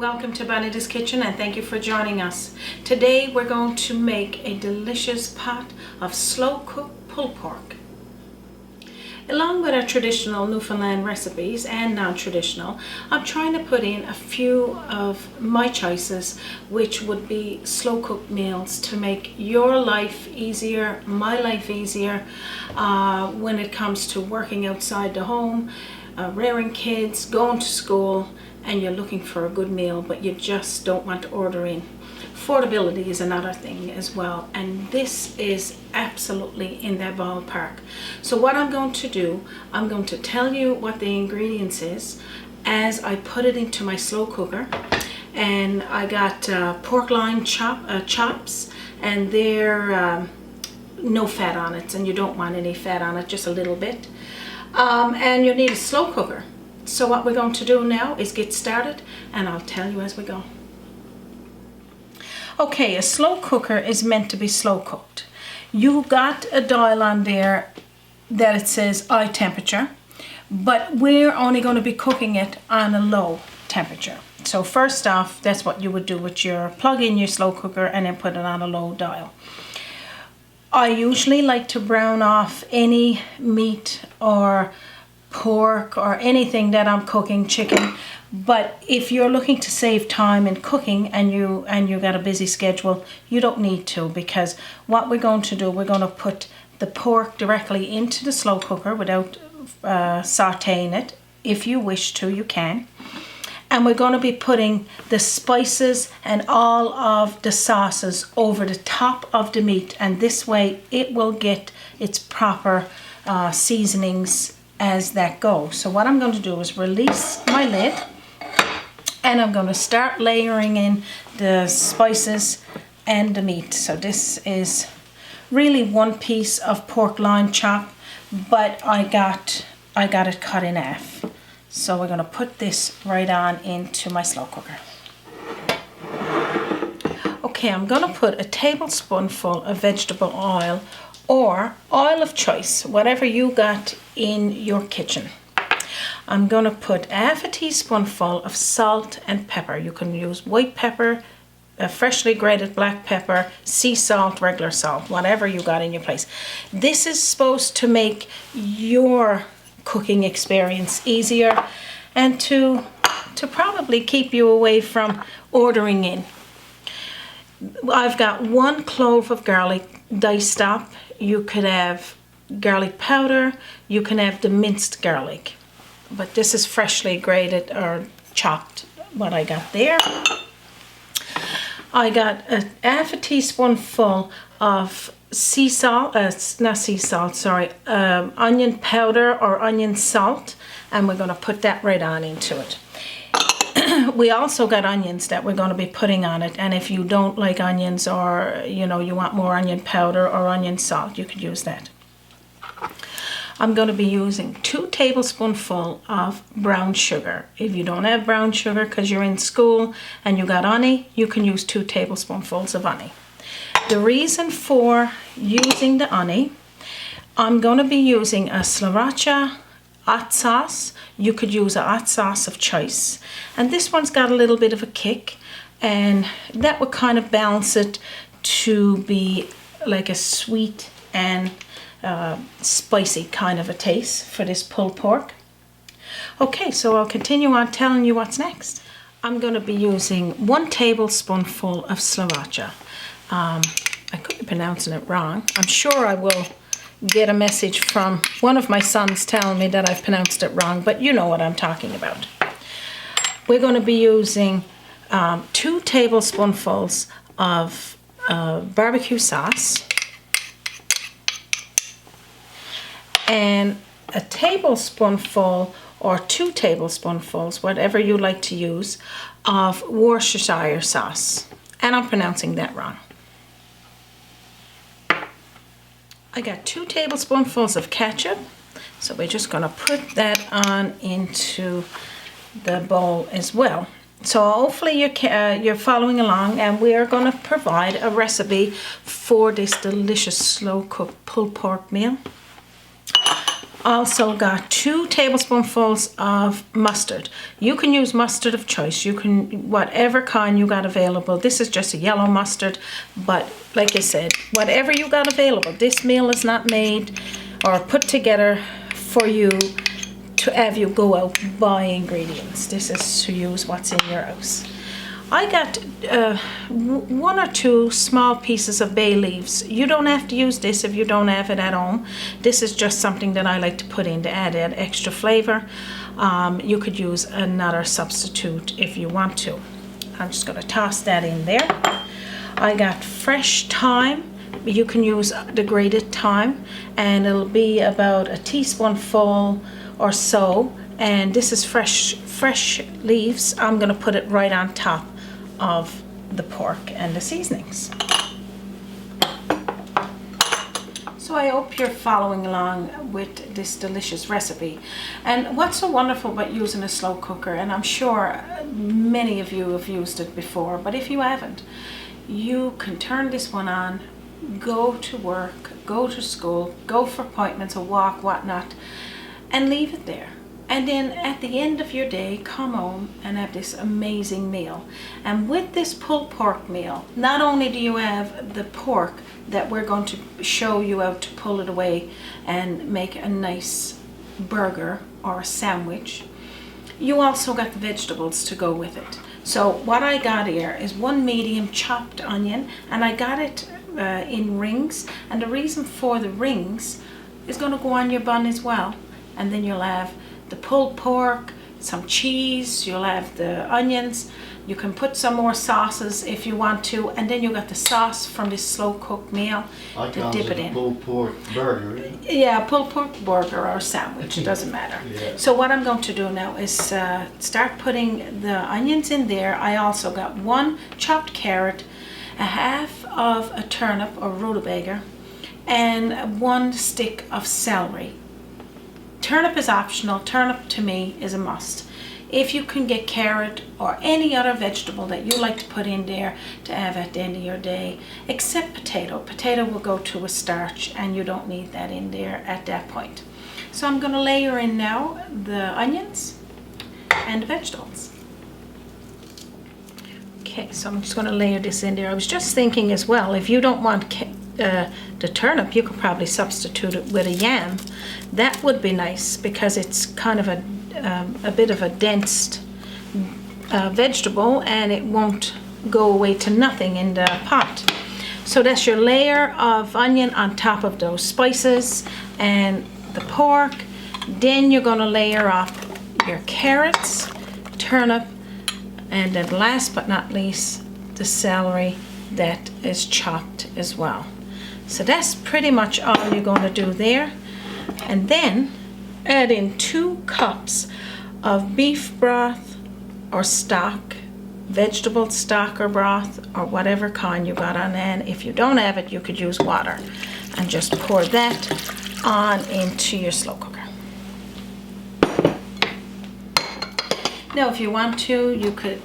Welcome to Bonita's Kitchen and thank you for joining us. Today we're going to make a delicious pot of slow cooked pulled pork. Along with our traditional Newfoundland recipes and non-traditional, I'm trying to put in a few of my choices, which would be slow cooked meals to make your life easier, my life easier when it comes to working outside the home, rearing kids, going to school, and you're looking for a good meal but you just don't want to order in. Affordability is another thing as well, and this is absolutely in that ballpark. So what I'm going to do, I'm going to tell you what the ingredients is as I put it into my slow cooker. And I got pork loin chops, and they're no fat on it, and you don't want any fat on it, just a little bit. And you need a slow cooker. So what we're going to do now is get started, and I'll tell you as we go. Okay, a slow cooker is meant to be slow cooked. You got a dial on there that it says eye temperature, but we're only going to be cooking it on a low temperature. So first off, that's what you would do with your plug in your slow cooker and then put it on a low dial. I usually like to brown off any meat or pork or anything that I'm cooking, chicken, but if you're looking to save time in cooking and you got a busy schedule, you don't need to, because what we're going to do, we're going to put the pork directly into the slow cooker without sauteing it. If you wish to, you can. And we're going to be putting the spices and all of the sauces over the top of the meat, and this way it will get its proper seasonings as that goes. So what I'm going to do is release my lid, and I'm going to start layering in the spices and the meat. So this is really one piece of pork loin chop, but I got it cut in half. So we're going to put this right on into my slow cooker. Okay, I'm going to put a tablespoonful of vegetable oil or oil of choice, whatever you got in your kitchen. I'm going to put half a teaspoonful of salt and pepper. You can use white pepper, freshly grated black pepper, sea salt, regular salt, whatever you got in your place. This is supposed to make your cooking experience easier and to probably keep you away from ordering in. I've got 1 clove of garlic diced up. You could have garlic powder, you can have the minced garlic, but this is freshly grated or chopped, what I got there. I got half a teaspoonful of sea salt, onion powder or onion salt, and we're going to put that right on into it. We also got onions that we're going to be putting on it, and if you don't like onions, or you want more onion powder or onion salt, you could use that. I'm going to be using 2 tablespoonfuls of brown sugar. If you don't have brown sugar because you're in school and you got honey, you can use 2 tablespoonfuls of honey. The reason for using the honey, I'm going to be using a Sriracha hot sauce. You could use a hot sauce of choice, and this one's got a little bit of a kick, and that would kind of balance it to be like a sweet and spicy kind of a taste for this pulled pork. Okay, so I'll continue on telling you what's next. I'm going to be using 1 tablespoonful of Sriracha. I could be pronouncing it wrong. I'm sure I will get a message from one of my sons telling me that I've pronounced it wrong, but you know what I'm talking about. We're going to be using 2 tablespoonfuls of barbecue sauce and a tablespoonful or 2 tablespoonfuls, whatever you like to use, of Worcestershire sauce. And I'm pronouncing that wrong. I got 2 tablespoonfuls of ketchup, so we're just going to put that on into the bowl as well. So hopefully you're following along, and we are going to provide a recipe for this delicious slow cooked pulled pork meal. Also got 2 tablespoonfuls of mustard. You can use mustard of choice. You can, whatever kind you got available. This is just a yellow mustard, but like I said, whatever you got available. This meal is not made or put together for you to have you go out and buy ingredients. This is to use what's in your house. I got 1 or 2 small pieces of bay leaves. You don't have to use this if you don't have it at home. This is just something that I like to put in to add extra flavor. You could use another substitute if you want to. I'm just going to toss that in there. I got fresh thyme. You can use the grated thyme, and it'll be about a teaspoonful or so. And this is fresh leaves. I'm going to put it right on top of the pork and the seasonings. So I hope you're following along with this delicious recipe. And what's so wonderful about using a slow cooker, and I'm sure many of you have used it before, but if you haven't, you can turn this one on, go to work, go to school, go for appointments, a walk, whatnot, and leave it there. And then at the end of your day, come home and have this amazing meal. And with this pulled pork meal, not only do you have the pork that we're going to show you how to pull it away and make a nice burger or a sandwich, you also got the vegetables to go with it. So what I got here is 1 medium chopped onion, and I got it in rings. And the reason for the rings is going to go on your bun as well. And then you'll have the pulled pork, some cheese, you'll have the onions, you can put some more sauces if you want to, and then you got the sauce from this slow cooked meal to dip it in. Pulled pork burger. Yeah, pulled pork burger or sandwich, it doesn't matter. Yeah. So what I'm going to do now is start putting the onions in there. I also got 1 chopped carrot, a half of a turnip or rutabaga, and 1 stick of celery. Turnip is optional. Turnip to me is a must. If you can get carrot or any other vegetable that you like to put in there to have at the end of your day, except potato. Potato will go to a starch and you don't need that in there at that point. So I'm going to layer in now the onions and the vegetables. Okay, so I'm just going to layer this in there. I was just thinking as well, if you don't want the turnip, you could probably substitute it with a yam. That would be nice because it's kind of a bit of a dense vegetable, and it won't go away to nothing in the pot. So that's your layer of onion on top of those spices and the pork. Then you're going to layer up your carrots, turnip, and then last but not least the celery that is chopped as well. So that's pretty much all you're going to do there. And then add in 2 cups of beef broth or stock, vegetable stock or broth, or whatever kind you got on hand. If you don't have it, you could use water. And just pour that on into your slow cooker. Now if you want to, you could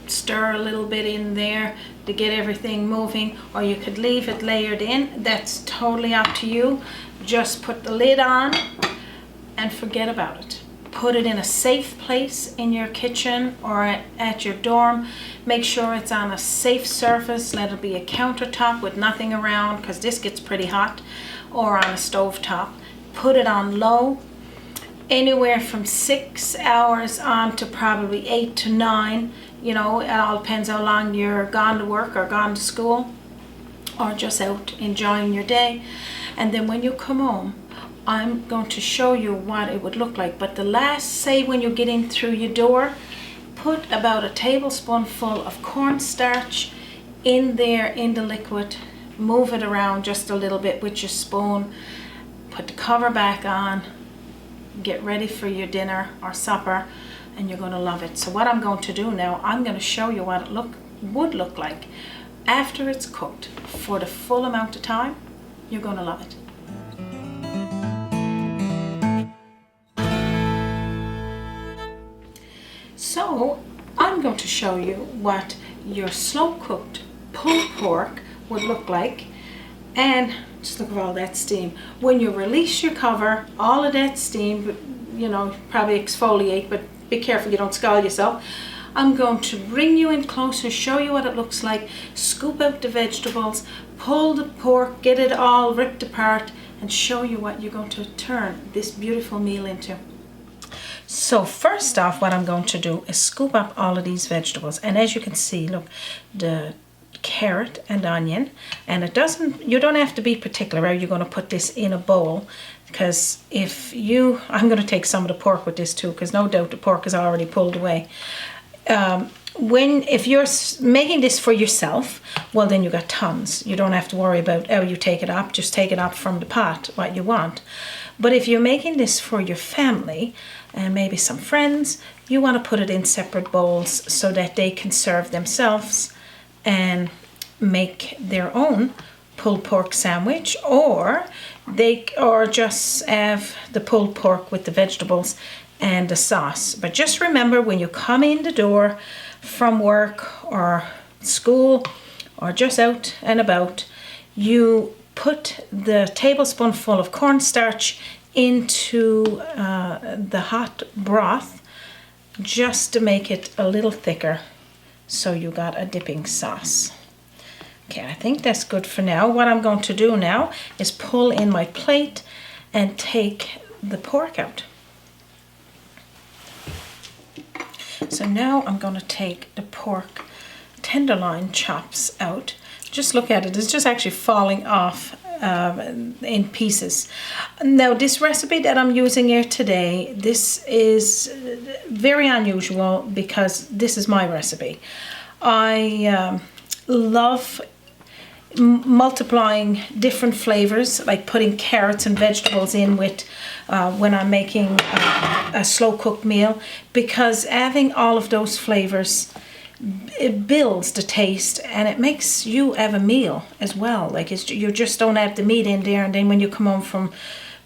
stir a little bit in there to get everything moving, or you could leave it layered in. That's totally up to you. Just put the lid on and forget about it. Put it in a safe place in your kitchen or at your dorm. Make sure it's on a safe surface. Let it be a countertop with nothing around, because this gets pretty hot, or on a stove top. Put it on low, anywhere from 6 hours on to probably 8 to 9. You know, it all depends how long you're gone to work or gone to school or just out enjoying your day. And then when you come home, I'm going to show you what it would look like. But the last, say when you get in through your door, put about a tablespoonful of cornstarch in there in the liquid. Move it around just a little bit with your spoon. Put the cover back on. Get ready for your dinner or supper, and you're going to love it. So what I'm going to do now, I'm going to show you what it would look like after it's cooked for the full amount of time. You're going to love it. So I'm going to show you what your slow cooked pulled pork would look like, and Just look at all that steam. When you release your cover, all of that steam, you know, probably exfoliate, but be careful you don't scald yourself. I'm going to bring you in closer, show you what it looks like, scoop out the vegetables, pull the pork, get it all ripped apart, and show you what you're going to turn this beautiful meal into. So first off, what I'm going to do is scoop up all of these vegetables. And as you can see, look, the carrot and onion, and you don't have to be particular how you're going to put this in a bowl, because I'm going to take some of the pork with this too, because no doubt the pork is already pulled away. If you're making this for yourself, well, then you got tons. You don't have to worry about how you take it up. Just take it up from the pot, what you want. But if you're making this for your family and maybe some friends, you want to put it in separate bowls so that they can serve themselves and make their own pulled pork sandwich, or just have the pulled pork with the vegetables and the sauce. But just remember, when you come in the door from work or school or just out and about, you put the tablespoonful of cornstarch into the hot broth just to make it a little thicker, so you got a dipping sauce. Okay, I think that's good for now. What I'm going to do now is pull in my plate and take the pork out. So now I'm going to take the pork tenderloin chops out. Just look at it, it's just actually falling off in pieces. Now this recipe that I'm using here today, this is very unusual because this is my recipe. I love multiplying different flavors, like putting carrots and vegetables in with when I'm making a slow cooked meal, because having all of those flavors, it builds the taste and it makes you have a meal as well. Like you just don't have the meat in there, and then when you come home from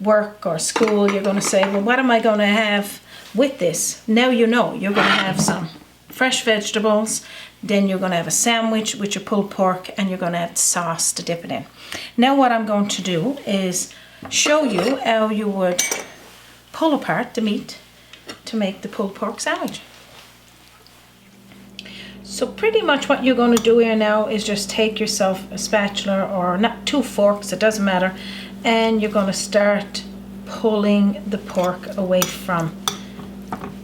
work or school, you're going to say, well, what am I going to have with this? Now you know you're going to have some fresh vegetables, then you're going to have a sandwich with your pulled pork, and you're going to have sauce to dip it in. Now what I'm going to do is show you how you would pull apart the meat to make the pulled pork sandwich. So pretty much what you're going to do here now is just take yourself a spatula, or not, 2 forks, it doesn't matter, and you're going to start pulling the pork away from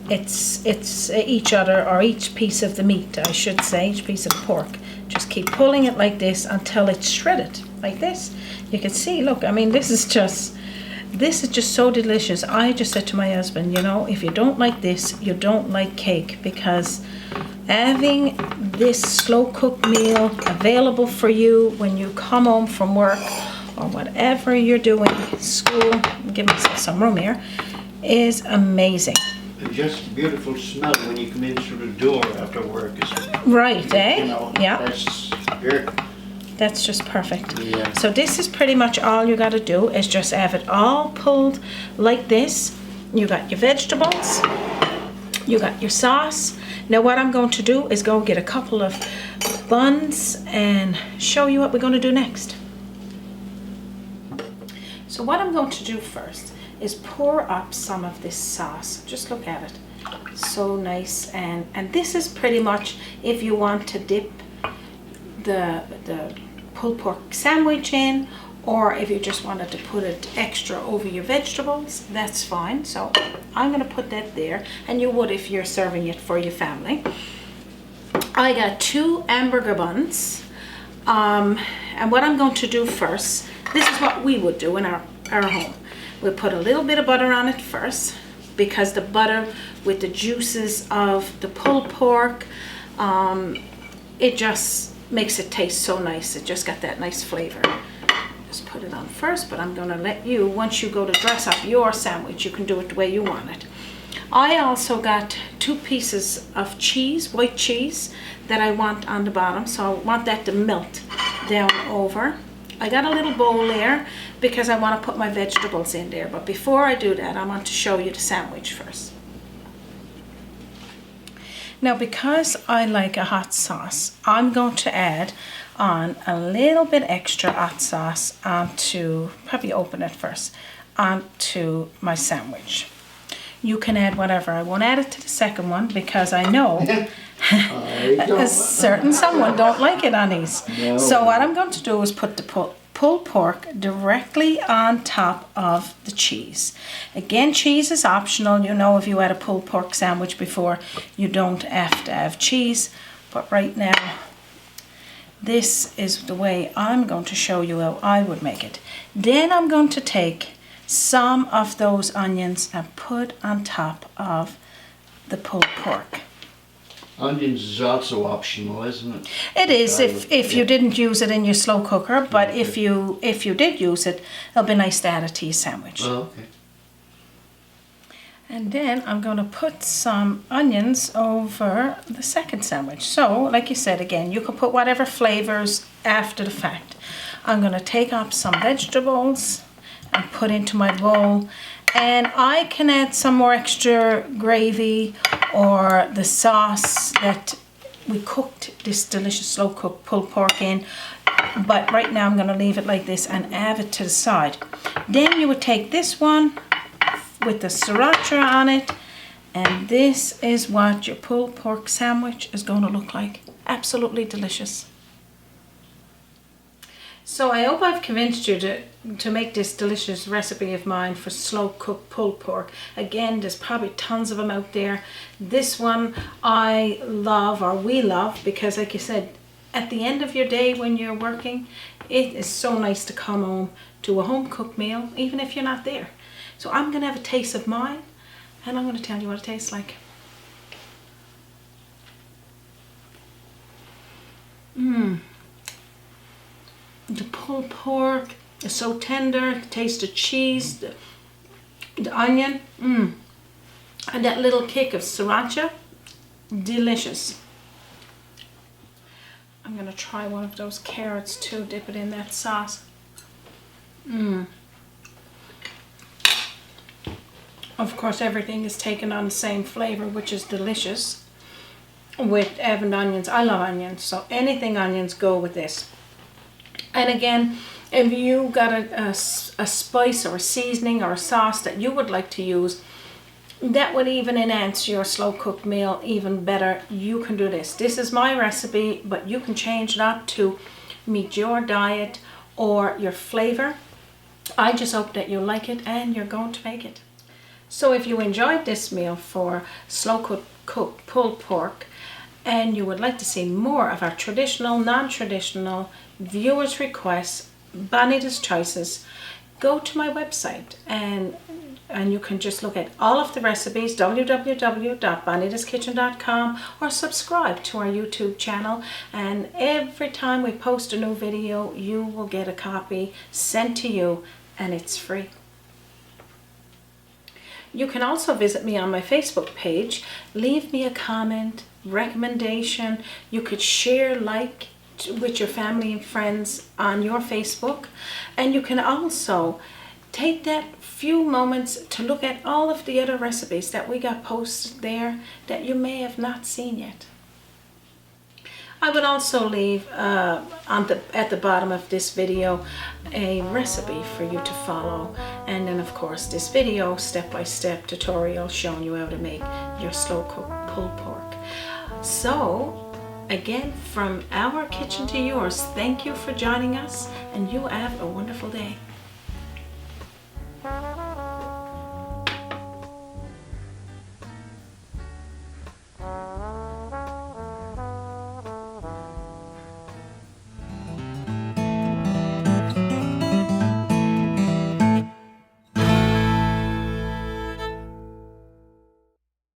it's each other, or each piece of the meat, I should say, each piece of the pork. Just keep pulling it like this until it's shredded, like this. You can see, look, I mean, this is just so delicious. I just said to my husband, you know, if you don't like this, you don't like cake, because having this slow cooked meal available for you when you come home from work or whatever you're doing, school, give myself some room here, is amazing. And just beautiful smell when you come in through the door after work. Right, eh? You know, yeah. That's just perfect. Yeah. So this is pretty much all you got to do, is just have it all pulled like this. You got your vegetables, you got your sauce. Now what I'm going to do is go get a couple of buns and show you what we're going to do next. So what I'm going to do first is pour up some of this sauce. Just look at it, so nice. And this is pretty much if you want to dip the pulled pork sandwich in, or if you just wanted to put it extra over your vegetables, that's fine. So I'm going to put that there, and you would if you're serving it for your family. I got 2 hamburger buns, and what I'm going to do first, this is what we would do in our home. We'll put a little bit of butter on it first, because the butter with the juices of the pulled pork, it just makes it taste so nice. It just got that nice flavor. Just put it on first, but I'm going to let you, once you go to dress up your sandwich, you can do it the way you want it. I also got 2 pieces of cheese, white cheese, that I want on the bottom, so I want that to melt down over. I got a little bowl there because I want to put my vegetables in there, but before I do that, I want to show you the sandwich first. Now, because I like a hot sauce, I'm going to add on a little bit extra hot sauce onto, probably open it first, onto my sandwich. You can add whatever. I won't add it to the second one because I know a certain someone don't like it on these. No. So what I'm going to do is put the pulled pork directly on top of the cheese. Again, cheese is optional. You know, if you had a pulled pork sandwich before, you don't have to have cheese. But right now, this is the way I'm going to show you how I would make it. Then I'm going to take some of those onions and put on top of the pulled pork. Onions is also optional, isn't it? It is if you didn't use it in your slow cooker, but Okay. if you did use it, it'll be nice to add it to your sandwich. Oh, okay. And then I'm going to put some onions over the second sandwich. So, like you said, again, you can put whatever flavors after the fact. I'm going to take up some vegetables and put into my bowl. And I can add some more extra gravy or the sauce that we cooked this delicious slow cooked pulled pork in. But right now I'm going to leave it like this and add it to the side. Then you would take this one with the sriracha on it, and this is what your pulled pork sandwich is going to look like. Absolutely delicious. So I hope I've convinced you to make this delicious recipe of mine for slow cooked pulled pork. Again, there's probably tons of them out there. This one I love, or we love, because like you said, at the end of your day when you're working, it is so nice to come home to a home cooked meal, even if you're not there. So I'm going to have a taste of mine, and I'm going to tell you what it tastes like. The pulled pork is so tender, the taste of cheese, the onion, and that little kick of sriracha, delicious. I'm going to try one of those carrots too, dip it in that sauce. Of course, everything is taken on the same flavor, which is delicious with having onions. I love onions, so anything onions go with this. And again, if you got a spice or a seasoning or a sauce that you would like to use, that would even enhance your slow cooked meal even better. You can do this. This is my recipe, but you can change it up to meet your diet or your flavor. I just hope that you like it and you're going to make it. So if you enjoyed this meal for slow cooked pulled pork and you would like to see more of our traditional, non-traditional, viewers' requests, Bonita's choices, go to my website and you can just look at all of the recipes, www.bonitaskitchen.com, or subscribe to our YouTube channel, and every time we post a new video you will get a copy sent to you, and it's free. You can also visit me on my Facebook page, leave me a comment, recommendation. You could share, like with your family and friends on your Facebook, and you can also take that few moments to look at all of the other recipes that we got posted there that you may have not seen yet. I would also leave at the bottom of this video a recipe for you to follow, and then of course this video step-by-step tutorial showing you how to make your slow cooked pulled pork. So again, from our kitchen to yours, thank you for joining us, and you have a wonderful day.